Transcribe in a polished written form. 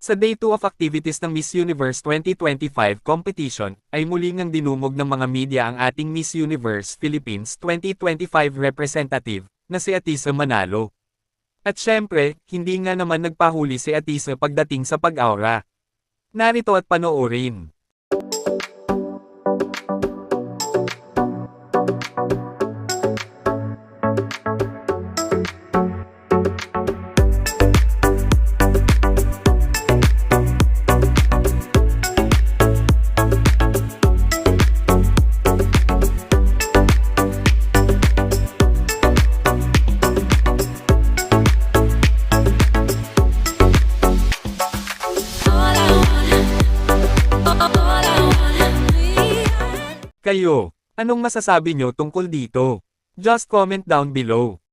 Sa Day 2 of activities ng Miss Universe 2025 competition, ay muli ngang dinumog ng mga media ang ating Miss Universe Philippines 2025 representative, na si Atisa Manalo. At syempre, hindi nga naman nagpahuli si Atisa pagdating sa pag-aura. Narito at panoorin. Kayo, anong masasabi nyo tungkol dito? Just comment down below.